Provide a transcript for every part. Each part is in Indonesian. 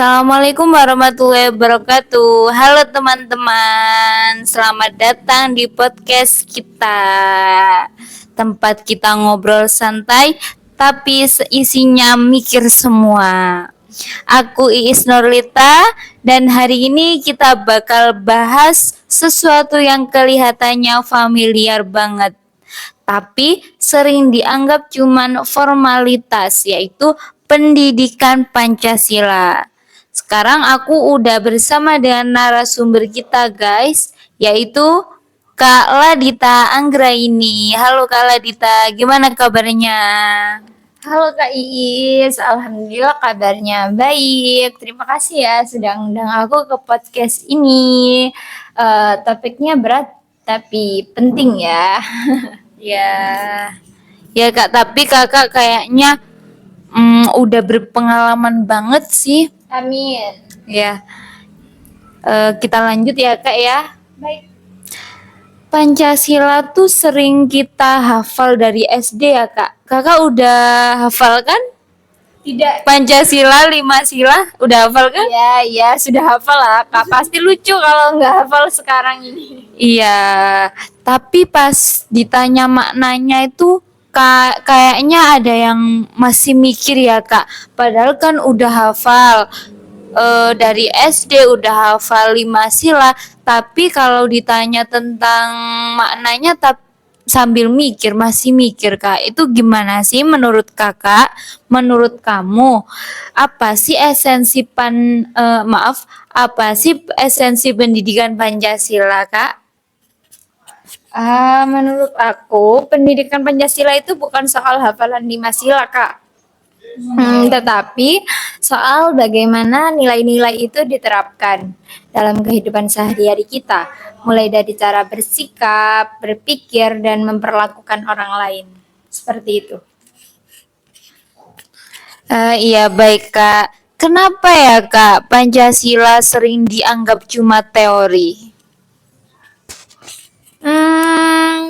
Assalamualaikum warahmatullahi wabarakatuh. Halo teman-teman, selamat datang di podcast kita. Tempat kita ngobrol santai, tapi seisinya mikir semua. Aku Iis Nurlita, dan hari ini kita bakal bahas sesuatu yang kelihatannya familiar banget, tapi sering dianggap cuman formalitas, yaitu pendidikan Pancasila. Sekarang aku udah bersama dengan narasumber kita guys, yaitu Kak Ladita Anggraini. Halo Kak Ladita, gimana kabarnya? Halo Kak Iis, Alhamdulillah kabarnya baik. Terima kasih ya sudah undang aku ke podcast ini. Topiknya berat tapi penting ya. Ya, ya Kak, tapi kakak kayaknya udah berpengalaman banget sih. Amin. Ya, kita lanjut ya Kak ya. Baik. Pancasila tuh sering kita hafal dari SD ya Kak. Kakak udah hafal kan? Tidak. Pancasila 5 sila udah hafal kan? Iya, sudah hafal lah Kak. Pasti lucu kalau nggak hafal sekarang ini. Iya, tapi pas ditanya maknanya itu kayaknya ada yang masih mikir ya Kak. Padahal kan udah hafal dari SD udah hafal 5 sila, tapi kalau ditanya tentang maknanya sambil mikir, masih mikir Kak. Itu gimana sih menurut Kakak? Menurut kamu, apa sih apa sih esensi pendidikan Pancasila Kak? Menurut aku pendidikan Pancasila itu bukan soal hafalan 5 sila Kak. Tetapi soal bagaimana nilai-nilai itu diterapkan dalam kehidupan sehari-hari kita, mulai dari cara bersikap, berpikir, dan memperlakukan orang lain. Seperti itu. Iya baik Kak. Kenapa ya Kak Pancasila sering dianggap cuma teori?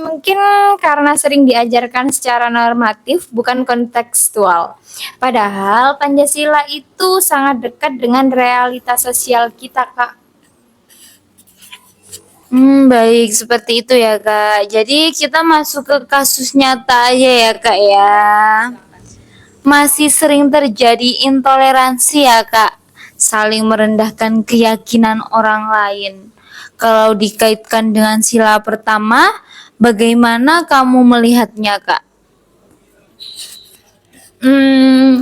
Mungkin karena sering diajarkan secara normatif, bukan kontekstual. Padahal Pancasila itu sangat dekat dengan realitas sosial kita, Kak. Baik seperti itu ya Kak. Jadi kita masuk ke kasus nyata aja ya Kak ya. Masih sering terjadi intoleransi ya Kak. Saling merendahkan keyakinan orang lain. Kalau dikaitkan dengan sila pertama, bagaimana kamu melihatnya Kak?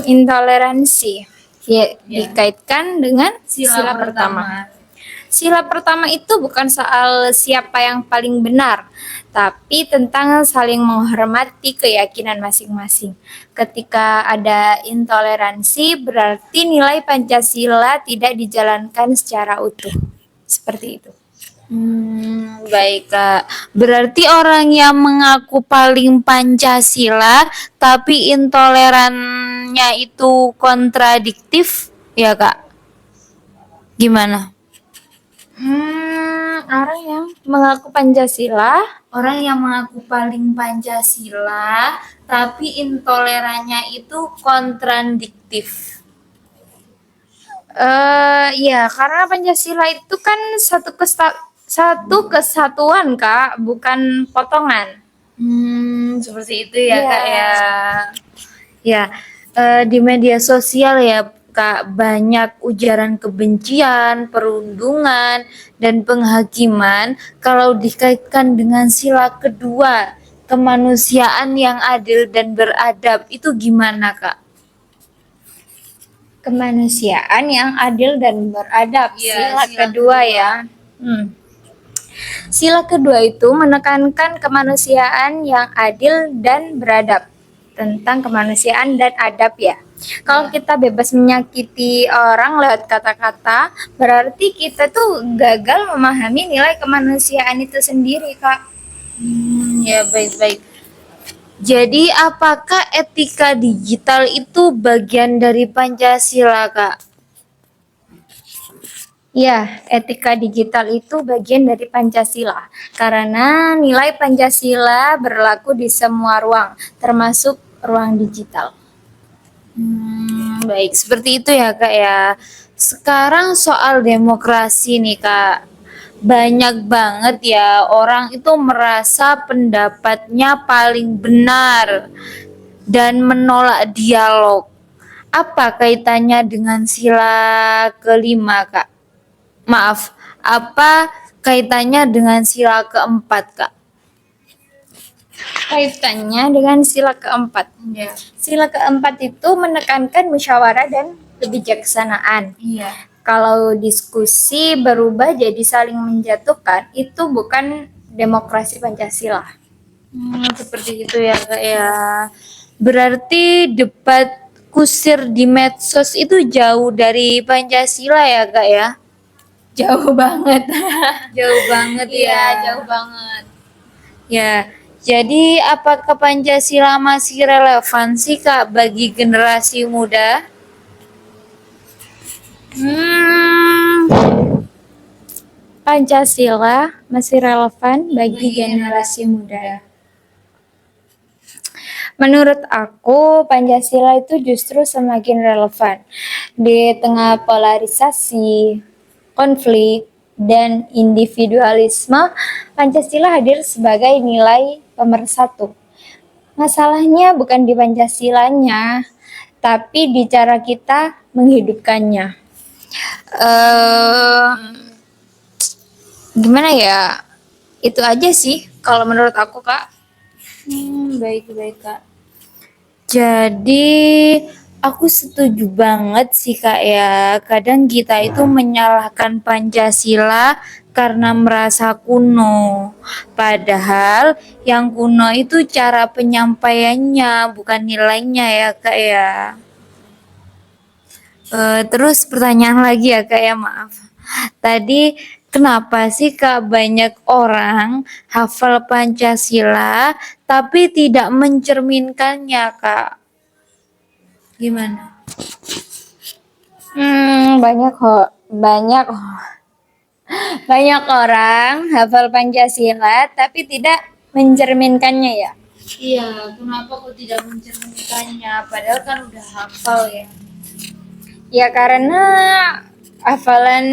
Intoleransi ya, dikaitkan dengan sila pertama. Sila pertama itu bukan soal siapa yang paling benar, tapi tentang saling menghormati keyakinan masing-masing. Ketika ada intoleransi, berarti nilai Pancasila tidak dijalankan secara utuh. Seperti itu. Baik Kak. Berarti orang yang mengaku paling Pancasila tapi intolerannya itu kontradiktif ya Kak? Gimana? Orang yang mengaku Pancasila, Orang yang mengaku paling Pancasila tapi intolerannya itu kontradiktif. ya karena Pancasila itu kan satu kesatuan Kak, bukan potongan. Seperti itu ya Iya. Kak ya. Ya, di media sosial ya Kak, banyak ujaran kebencian, perundungan, dan penghakiman kalau dikaitkan dengan sila kedua, kemanusiaan yang adil dan beradab. Itu gimana Kak? Kemanusiaan yang adil dan beradab. Iya, Sila sila kedua ya. Sila kedua itu menekankan kemanusiaan yang adil dan beradab. Tentang kemanusiaan dan adab ya. Kalau kita bebas menyakiti orang lewat kata-kata, berarti kita tuh gagal memahami nilai kemanusiaan itu sendiri, Kak. Ya baik-baik. Jadi apakah etika digital itu bagian dari Pancasila Kak? Ya, etika digital itu bagian dari Pancasila. Karena nilai Pancasila berlaku di semua ruang, termasuk ruang digital. Baik, seperti itu ya Kak ya. Sekarang soal demokrasi nih Kak, banyak banget ya orang itu merasa pendapatnya paling benar dan menolak dialog. Apa kaitannya dengan sila kelima Kak? Maaf, apa kaitannya dengan sila keempat Kak? Kaitannya dengan sila keempat. Ya. Sila keempat itu menekankan musyawarah dan kebijaksanaan. Iya. Kalau diskusi berubah jadi saling menjatuhkan, itu bukan demokrasi Pancasila. Seperti itu ya Kak ya. Berarti debat kusir di medsos itu jauh dari Pancasila ya Kak ya? Jauh banget. Jauh banget ya. Iya, jauh banget. Ya, jadi apakah Pancasila masih relevan sih Kak bagi generasi muda? Pancasila masih relevan bagi generasi muda. Menurut aku, Pancasila itu justru semakin relevan di tengah polarisasi, konflik, dan individualisme. Pancasila hadir sebagai nilai pemersatu. Masalahnya bukan di Pancasilanya, tapi di cara kita menghidupkannya. Gimana ya? Itu aja sih kalau menurut aku, Kak. Baik-baik Kak. Jadi aku setuju banget sih Kak ya. Kadang kita itu menyalahkan Pancasila karena merasa kuno. Padahal yang kuno itu cara penyampaiannya, bukan nilainya ya Kak ya. Terus pertanyaan lagi ya Kak ya, maaf. Tadi kenapa sih Kak banyak orang hafal Pancasila tapi tidak mencerminkannya Kak? Gimana? Banyak orang hafal Pancasila tapi tidak mencerminkannya ya. Iya, kenapa kok tidak mencerminkannya? Padahal kan udah hafal ya. Ya karena hafalan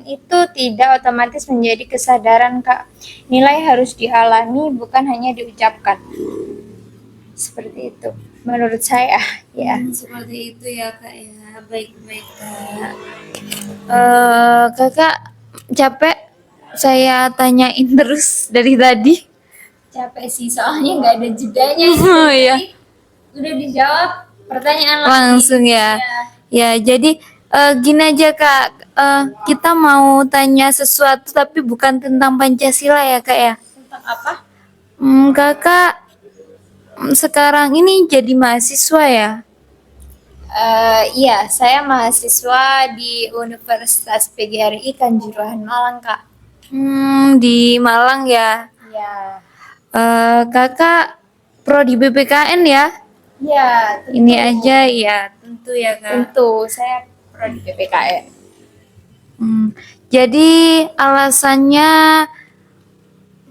itu tidak otomatis menjadi kesadaran, Kak. Nilai harus dialami bukan hanya diucapkan. Seperti itu menurut saya ya. Seperti itu ya Kak ya. Baik-baik Kak. Kakak capek saya tanyain terus dari tadi. Capek sih soalnya nggak ada jedanya. Oh iya. Udah dijawab pertanyaan Langsung ya. Ya, jadi gini aja Kak, kita mau tanya sesuatu tapi bukan tentang Pancasila ya Kak ya. Tentang apa? Kakak sekarang ini jadi mahasiswa ya? Iya, saya mahasiswa di Universitas PGRI Kanjuruhan Malang, Kak. Di Malang ya. Iya. Kakak prodi BPKN ya? Iya, tentu. Ini aja ya, tentu ya Kak. Tentu, saya prodi PPKN. Jadi alasannya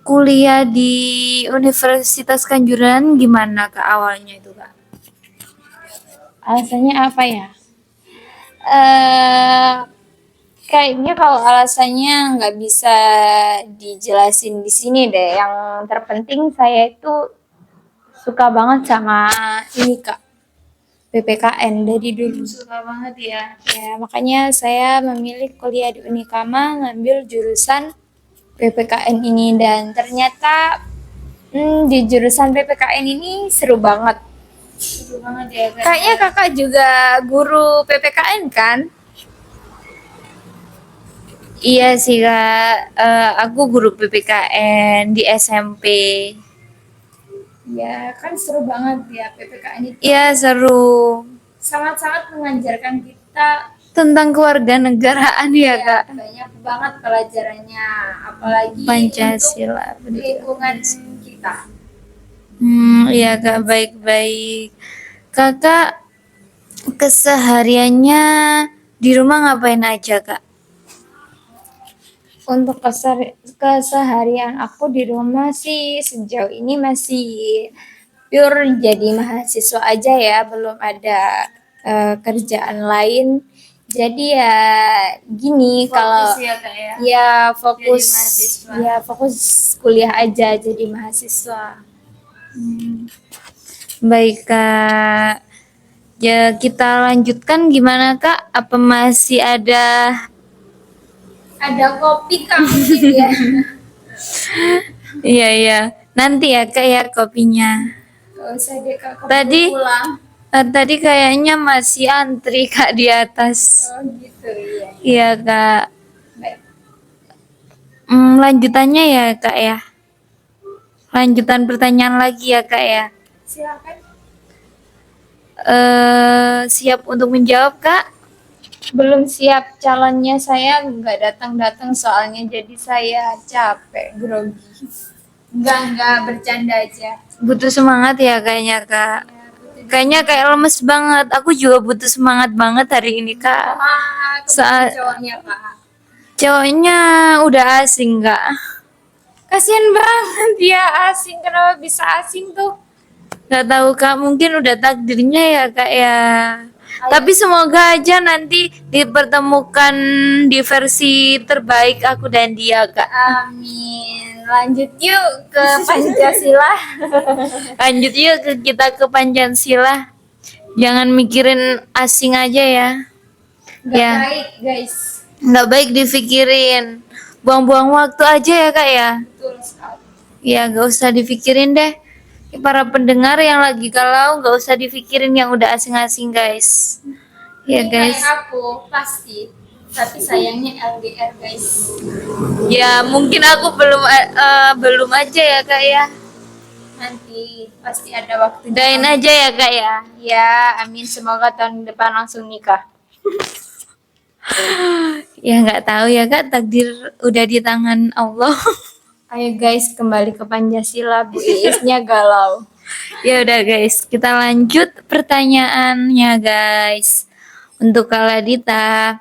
kuliah di Universitas Kanjuruhan gimana Kak awalnya itu Kak? Alasannya apa ya? Kayaknya kalau alasannya nggak bisa dijelasin di sini deh. Yang terpenting saya itu suka banget sama ini Kak, PPKN dari dulu. Suka banget ya. Ya, makanya saya memilih kuliah di Unikama ngambil jurusan PPKN ini dan ternyata di jurusan PPKN ini seru banget. Seru banget ya Kak. Kayaknya kakak juga guru PPKN kan? Iya sih Kak, aku guru PPKN di SMP. Ya kan seru banget ya PPKN itu. Iya seru. Sangat-sangat mengajarkan kita Tentang kewarganegaraan ya Kak. banyak banget pelajarannya, apalagi Pancasila. untuk lingkungan kita. Iya Kak, baik-baik. Kakak kesehariannya di rumah ngapain aja Kak? Untuk keseharian aku di rumah sih sejauh ini masih pure jadi mahasiswa aja ya, belum ada kerjaan lain. Jadi ya gini, kalau Fokus ya Kak ya. ya fokus Jadi mahasiswa. ya fokus kuliah aja jadi mahasiswa. Baik Kak. Ya kita lanjutkan gimana Kak? Apa masih ada? Ada kopi Kak mungkin ya. Iya iya. Nanti ya Kak ya kopinya. Gak usah deh Kak, kamu Tadi pulang. tadi kayaknya masih antri Kak di atas. Oh gitu ya. Iya Kak. Baik. Lanjutannya ya Kak ya. Lanjutan pertanyaan lagi ya Kak ya. Silakan. Siap untuk menjawab Kak? Belum siap, calonnya saya nggak datang-datang soalnya jadi saya capek, grogi. Enggak, bercanda aja. Butuh semangat ya kayaknya Kak. Kayaknya kayak lemes banget. Aku juga butuh semangat banget hari ini Kak. Kebetulan Saat cowoknya Kak. cowoknya udah asing Kak. Kasian banget dia asing, kenapa bisa asing tuh? Gak tahu Kak, mungkin udah takdirnya ya Kak ya. Tapi semoga aja nanti dipertemukan di versi terbaik aku dan dia Kak. Amin. Lanjut yuk ke Pancasila. Lanjut yuk kita ke Pancasila. Jangan mikirin asing aja ya. Gak Ya. baik guys. Nggak baik dipikirin. Buang-buang waktu aja ya Kak ya. Betul sekali. Ya gak usah dipikirin deh. Para pendengar yang lagi galau gak usah dipikirin yang udah asing-asing guys. Ya Ini guys. kayak aku pasti. Tapi sayangnya LDR guys. Ya mungkin aku belum aja ya Kak ya. Nanti pasti ada waktu. Doain aja ya Kak ya. Ya, amin. Semoga tahun depan langsung nikah. Ya nggak tahu ya Kak, takdir udah di tangan Allah. Ayo guys, kembali ke Pancasila. Bu Iisnya galau. Ya udah guys, kita lanjut pertanyaannya guys. Untuk Kak Ladita.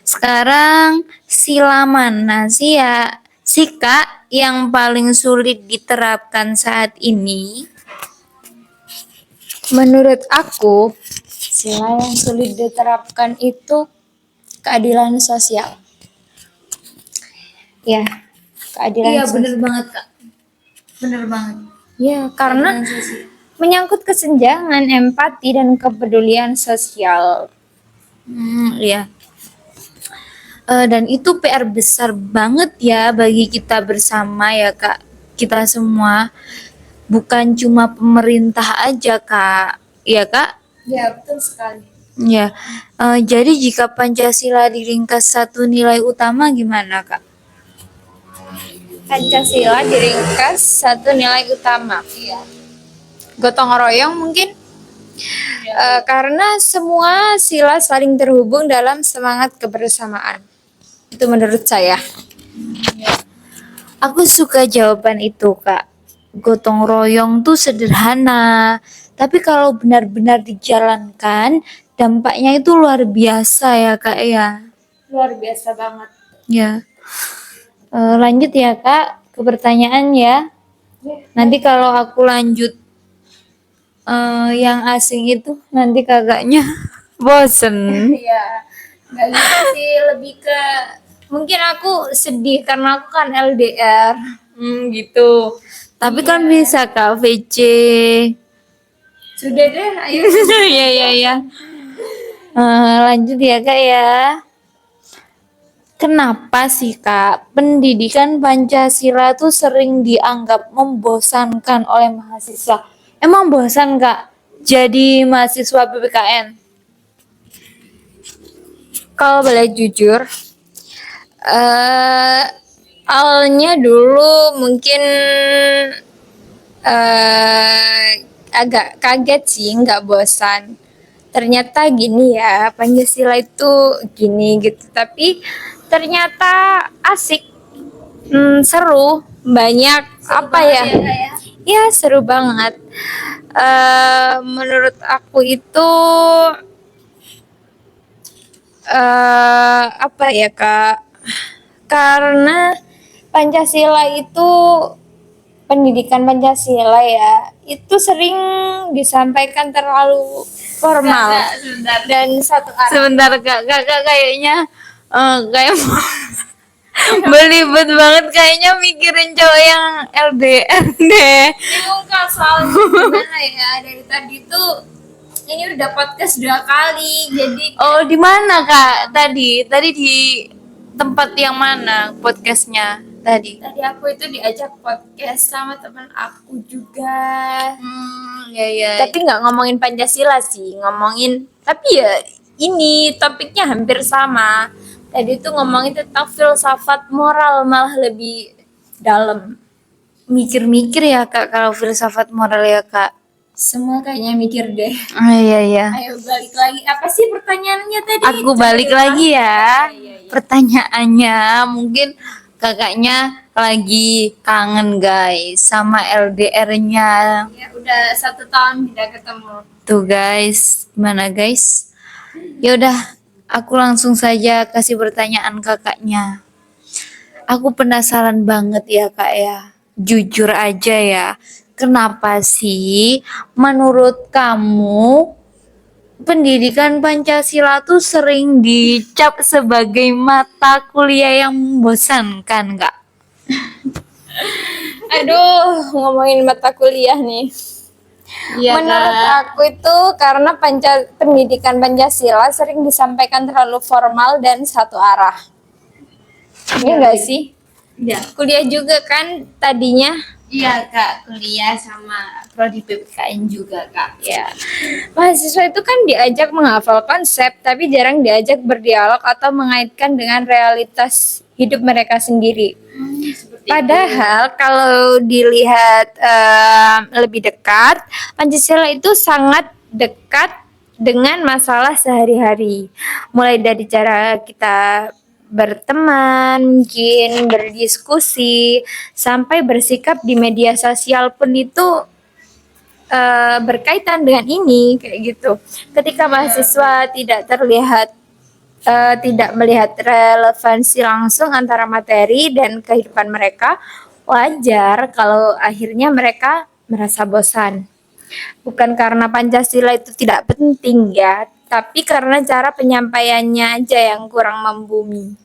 Sekarang sila mana sih ya sih Kak yang paling sulit diterapkan saat ini? Menurut aku, sila yang sulit diterapkan itu keadilan sosial. Ya, keadilan sosial. banget Kak. Bener banget. Ya, karena menyangkut kesenjangan, empati, dan kepedulian sosial. Iya. Dan itu PR besar banget ya bagi kita bersama ya Kak. Kita semua bukan cuma pemerintah aja Kak. Iya Kak? Ya, betul sekali. Ya. Jadi jika Pancasila diringkas satu nilai utama gimana Kak? Pancasila diringkas satu nilai utama. Iya. Gotong royong mungkin. Karena semua sila saling terhubung dalam semangat kebersamaan. Itu menurut saya. Aku suka jawaban itu Kak. Gotong royong tuh sederhana, tapi kalau benar-benar dijalankan, dampaknya itu luar biasa ya Kak ya. Luar biasa banget. Ya. Lanjut ya Kak ke pertanyaan ya. Nanti kalau aku lanjut yang asing itu nanti kakaknya bosen. Iya, nggak gitu sih, lebih ke mungkin aku sedih karena aku kan LDR. Gitu. Tapi kan bisa Kak VC. Sudah deh, ayo. Iya iya iya. Lanjut ya Kak ya. Kenapa sih Kak pendidikan Pancasila tuh sering dianggap membosankan oleh mahasiswa? Emang bosan Kak jadi mahasiswa PPKN? Kalau boleh jujur, awalnya dulu mungkin agak kaget sih, nggak bosan. Ternyata gini ya, Pancasila itu gini gitu. Tapi ternyata asik, seru, banyak apa ya? Ya seru banget. Menurut aku itu apa ya Kak? Karena Pancasila itu pendidikan Pancasila ya itu sering disampaikan terlalu formal dan satu arah. Sebentar kak, kakak kayaknya kayak belibet banget kayaknya mikirin cowok yang LDR deh. Bingung Kak, soalnya gimana ya, dari tadi tuh ini udah podcast 2 kali, jadi Oh, di mana kak tadi? Tadi di tempat yang mana podcastnya tadi? tadi aku itu diajak podcast sama teman aku juga. Ya ya. Tapi nggak ngomongin Pancasila sih, ngomongin tapi ya ini topiknya hampir sama. Tadi tuh ngomongin tentang filsafat moral malah lebih dalam. Mikir-mikir ya kak kalau filsafat moral ya kak. Semua kayaknya mikir deh. Iya iya. Ayo balik lagi. Apa sih pertanyaannya tadi? Aku balik lagi ya. Pertanyaannya mungkin kakaknya lagi kangen guys sama LDR-nya. Ya udah 1 tahun tidak ketemu. Tuh guys, gimana guys? Ya udah, aku langsung saja kasih pertanyaan kakaknya. Aku penasaran banget ya kak ya. Jujur aja ya, kenapa sih menurut kamu pendidikan Pancasila tuh sering dicap sebagai mata kuliah yang membosankan kak? Aduh, ngomongin mata kuliah nih. Iya Menurut aku itu karena pendidikan Pancasila sering disampaikan terlalu formal dan satu arah. Iya enggak sih? Iya. Kuliah juga kan tadinya. Iya kak, kuliah sama prodi PPKN juga kak. Ya. Mahasiswa itu kan diajak menghafal konsep tapi jarang diajak berdialog atau mengaitkan dengan realitas hidup mereka sendiri. Padahal kalau dilihat lebih dekat, Pancasila itu sangat dekat dengan masalah sehari-hari. Mulai dari cara kita berteman, mungkin berdiskusi, sampai bersikap di media sosial pun itu berkaitan dengan ini kayak gitu. Ketika mahasiswa tidak melihat relevansi langsung antara materi dan kehidupan mereka, wajar kalau akhirnya mereka merasa bosan. Bukan karena Pancasila itu tidak penting ya, tapi karena cara penyampaiannya aja yang kurang membumi.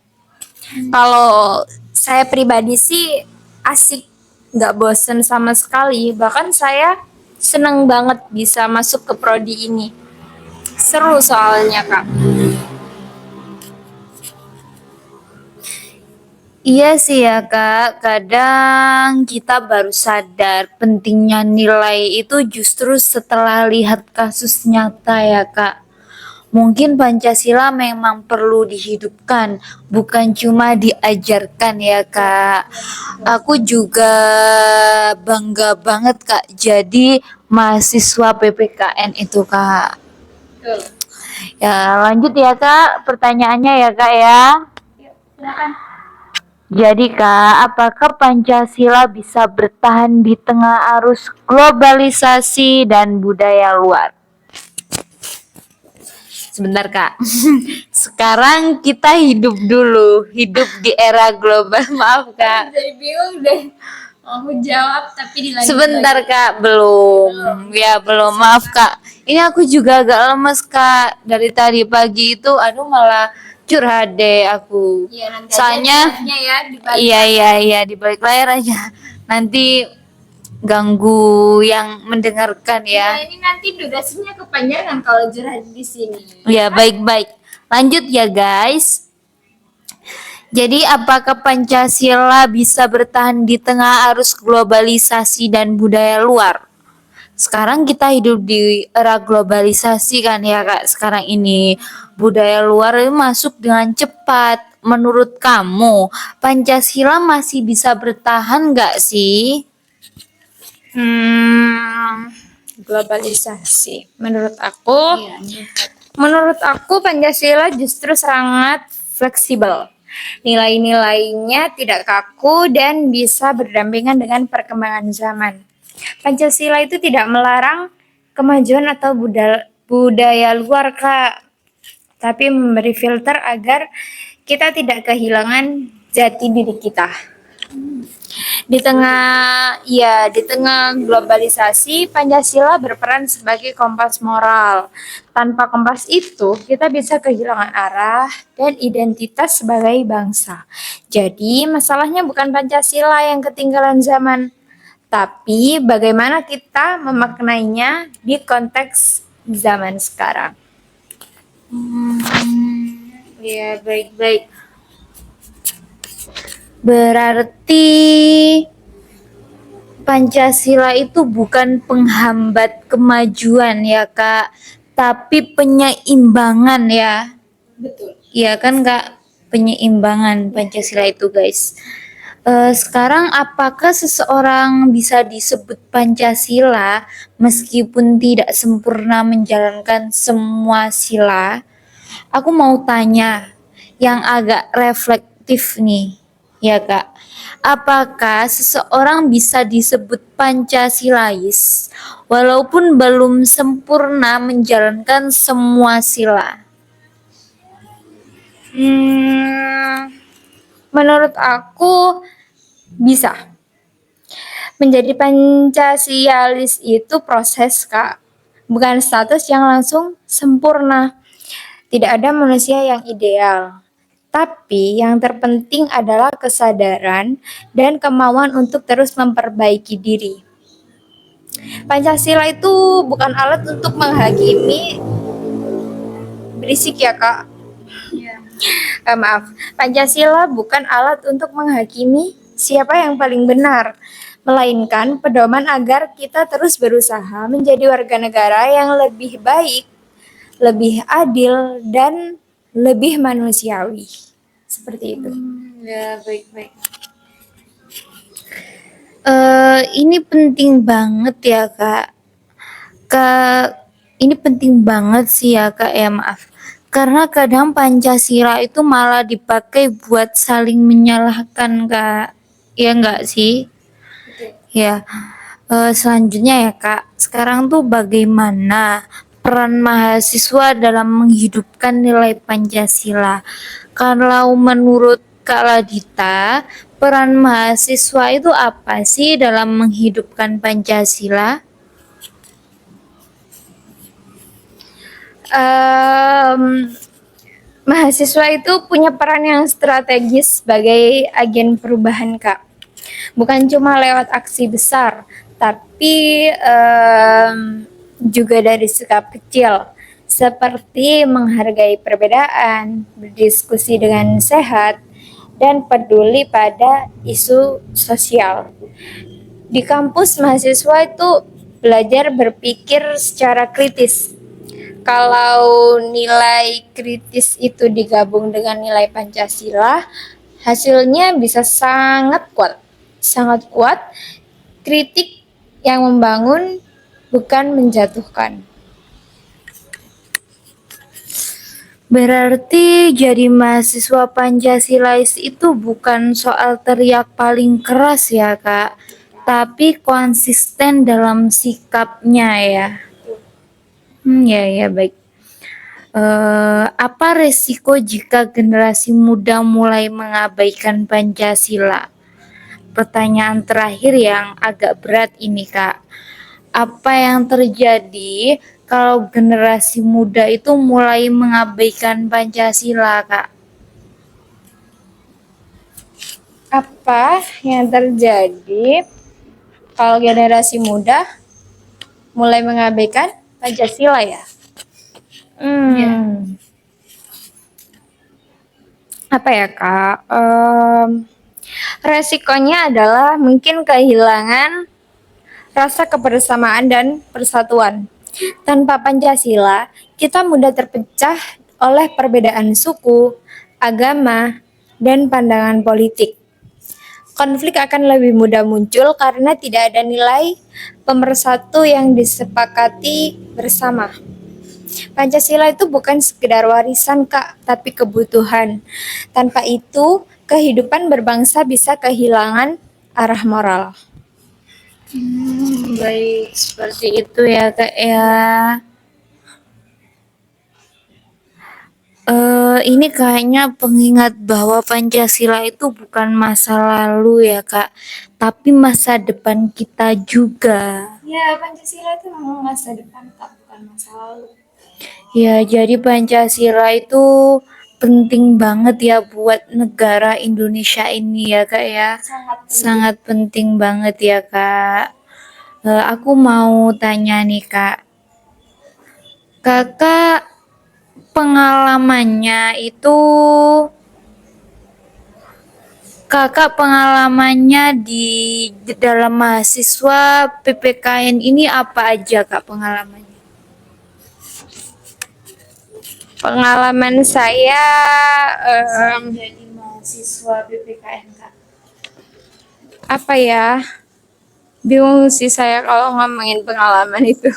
Kalau saya pribadi sih asik, nggak bosen sama sekali. Bahkan saya senang banget bisa masuk ke prodi ini. Seru soalnya Kak. Iya sih ya kak, kadang kita baru sadar pentingnya nilai itu justru setelah lihat kasus nyata ya kak. Mungkin Pancasila memang perlu dihidupkan, bukan cuma diajarkan ya kak. Aku juga bangga banget kak jadi mahasiswa PPKN itu kak. Ya lanjut ya kak, pertanyaannya ya kak ya. Silakan. Jadi kak, apakah Pancasila bisa bertahan di tengah arus globalisasi dan budaya luar? Sebentar kak, sekarang kita hidup di era global, maaf kak. Jadi bingung deh. Mau jawab tapi dilanjut. Sebentar lagi. kak, belum. Ya belum, maaf kak. Ini aku juga agak lemes kak, dari tadi pagi itu, aduh malah curhat deh aku. Iya, nanti Soalnya aja ya di balik. iya di balik layar aja. Nanti ganggu yang mendengarkan Ya, ya. ini nanti durasinya kepanjangan kalau curhat di sini. Ya baik-baik. Lanjut ya guys. Jadi apakah Pancasila bisa bertahan di tengah arus globalisasi dan budaya luar? Sekarang kita hidup di era globalisasi kan ya kak. Sekarang ini budaya luar masuk dengan cepat. Menurut kamu Pancasila masih bisa bertahan nggak sih? Globalisasi. Menurut aku Pancasila justru sangat fleksibel. Nilai-nilainya tidak kaku dan bisa berdampingan dengan perkembangan zaman. Pancasila itu tidak melarang kemajuan atau budaya luar, Kak, tapi memberi filter agar kita tidak kehilangan jati diri kita. Di tengah globalisasi, Pancasila berperan sebagai kompas moral. Tanpa kompas itu, kita bisa kehilangan arah dan identitas sebagai bangsa. Jadi, masalahnya bukan Pancasila yang ketinggalan zaman, tapi bagaimana kita memaknainya di konteks zaman sekarang. Ya, baik-baik. Berarti Pancasila itu bukan penghambat kemajuan ya Kak, tapi penyeimbangan ya. Betul. Iya kan Kak, penyeimbangan Pancasila itu guys. Sekarang apakah seseorang bisa disebut Pancasila meskipun tidak sempurna menjalankan semua sila? Aku mau tanya yang agak reflektif nih, ya Kak. Apakah seseorang bisa disebut Pancasilais walaupun belum sempurna menjalankan semua sila? Menurut aku bisa. Menjadi Pancasialis itu proses, Kak. Bukan status yang langsung sempurna. Tidak ada manusia yang ideal. Tapi yang terpenting adalah kesadaran dan kemauan untuk terus memperbaiki diri. Pancasila itu bukan alat untuk menghakimi, berisik ya Kak. Maaf, Pancasila bukan alat untuk menghakimi siapa yang paling benar, melainkan pedoman agar kita terus berusaha menjadi warga negara yang lebih baik, lebih adil, dan lebih manusiawi. Seperti itu. Ya, baik-baik. Ini penting banget ya Kak. Ini penting banget sih ya Kak ya, maaf. Karena kadang Pancasila itu malah dipakai buat saling menyalahkan Kak. Ya enggak sih? Ya. Selanjutnya ya Kak, sekarang tuh bagaimana peran mahasiswa dalam menghidupkan nilai Pancasila? Kalau menurut Kak Ladita, peran mahasiswa itu apa sih dalam menghidupkan Pancasila? Mahasiswa itu punya peran yang strategis sebagai agen perubahan, Kak. Bukan cuma lewat aksi besar, tapi juga dari sikap kecil, seperti menghargai perbedaan, berdiskusi dengan sehat, dan peduli pada isu sosial. Di kampus, mahasiswa itu belajar berpikir secara kritis. Kalau nilai kritis itu digabung dengan nilai Pancasila, hasilnya bisa sangat kuat. Sangat kuat, kritik yang membangun bukan menjatuhkan. Berarti jadi mahasiswa Pancasilais itu bukan soal teriak paling keras ya Kak, tapi konsisten dalam sikapnya ya. Ya baik. Apa resiko jika generasi muda mulai mengabaikan Pancasila? Pertanyaan terakhir yang agak berat ini Kak. Apa yang terjadi kalau generasi muda itu mulai mengabaikan Pancasila Kak? Apa yang terjadi kalau generasi muda mulai mengabaikan Pancasila ya? Apa ya Kak? Resikonya adalah mungkin kehilangan rasa kebersamaan dan persatuan. Tanpa Pancasila, kita mudah terpecah oleh perbedaan suku, agama, dan pandangan politik. Konflik akan lebih mudah muncul karena tidak ada nilai pemersatu yang disepakati bersama. Pancasila itu bukan sekedar warisan Kak, tapi kebutuhan. Tanpa itu, kehidupan berbangsa bisa kehilangan arah moral. Baik, seperti itu ya Kak ya. Ini kayaknya pengingat bahwa Pancasila itu bukan masa lalu ya Kak, tapi masa depan kita juga. Ya, Pancasila itu memang masa depan, Kak, bukan masa lalu. Ya, jadi Pancasila itu penting banget ya buat negara Indonesia ini ya Kak ya. Sangat penting. Sangat penting banget ya Kak. Aku mau tanya nih Kak, Kakak pengalamannya itu di dalam mahasiswa PPKN ini apa aja Kak pengalamannya? Pengalaman saya Jadi mahasiswa PPKN Kak. apa ya? Bingung sih saya kalau ngomongin pengalaman itu.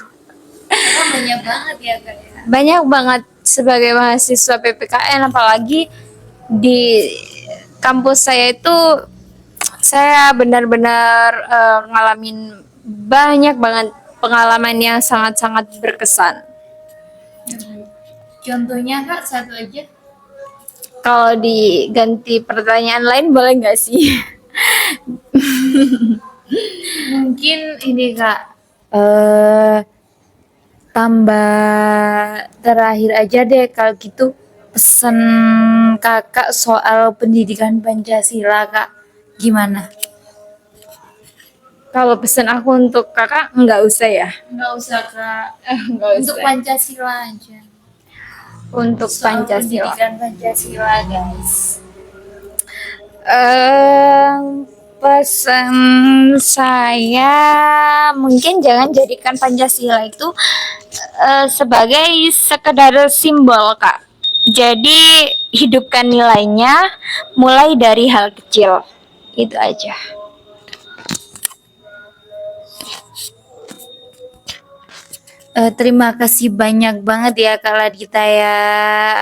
Banyak banget ya Kak ya. Banyak banget sebagai mahasiswa PPKN, apalagi di kampus saya itu saya benar-benar ngalamin banyak banget pengalaman yang sangat-sangat berkesan. Contohnya Kak satu aja. Kalau diganti pertanyaan lain boleh nggak sih? Mungkin ini Kak, tambah terakhir aja deh kalau gitu, pesan Kakak soal pendidikan Pancasila Kak, gimana? Kalau pesan aku untuk kakak nggak usah ya. Nggak usah Kak, Nggak untuk usah. Pancasila aja. Untuk Soal Pancasila. pendidikan Pancasila guys. Pesan saya mungkin jangan jadikan Pancasila itu sebagai sekedar simbol, Kak. Jadi hidupkan nilainya mulai dari hal kecil. Itu aja. Terima kasih banyak banget ya Kak Ladita ya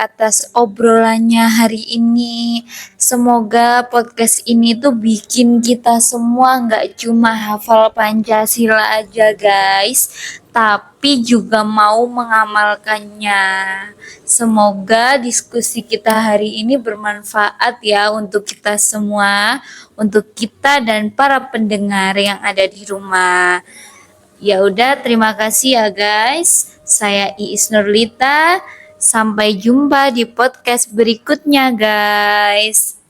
atas obrolannya hari ini. Semoga podcast ini tuh bikin kita semua nggak cuma hafal Pancasila aja guys, tapi juga mau mengamalkannya. Semoga diskusi kita hari ini bermanfaat ya untuk kita semua, untuk kita dan para pendengar yang ada di rumah. Ya udah, terima kasih ya guys. Saya Iis Nurlita. Sampai jumpa di podcast berikutnya guys.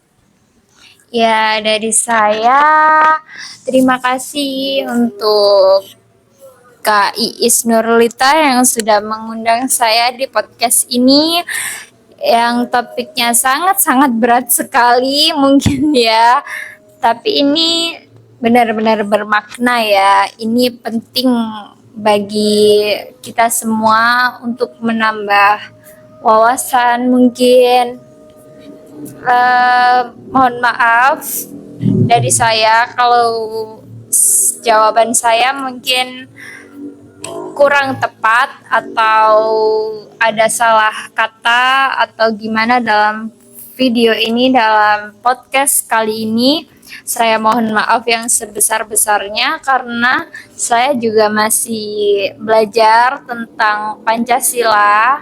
Ya, dari saya terima kasih untuk Kak Iis Nurlita yang sudah mengundang saya di podcast ini yang topiknya sangat-sangat berat sekali mungkin ya. Tapi ini benar-benar bermakna ya. Ini penting bagi kita semua untuk menambah wawasan mungkin. Mohon maaf dari saya kalau jawaban saya mungkin kurang tepat atau ada salah kata atau gimana dalam video ini, dalam podcast kali ini. Saya mohon maaf yang sebesar-besarnya karena saya juga masih belajar tentang Pancasila.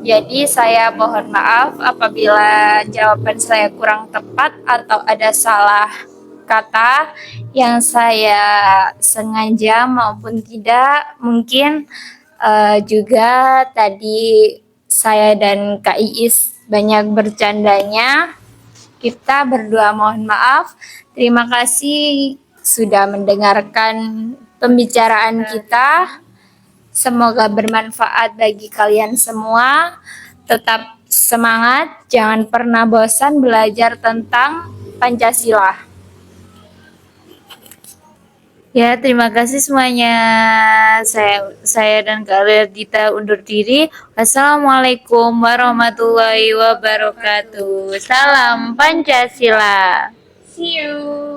Jadi saya mohon maaf apabila jawaban saya kurang tepat atau ada salah kata yang saya sengaja maupun tidak. Mungkin juga tadi saya dan Kak Iis banyak bercandanya. Kita berdua mohon maaf. Terima kasih sudah mendengarkan pembicaraan kita. Semoga bermanfaat bagi kalian semua. Tetap semangat, jangan pernah bosan belajar tentang Pancasila. Ya, terima kasih semuanya. Saya dan Kak Ladita undur diri. Wassalamualaikum warahmatullahi wabarakatuh. Salam Pancasila. See you.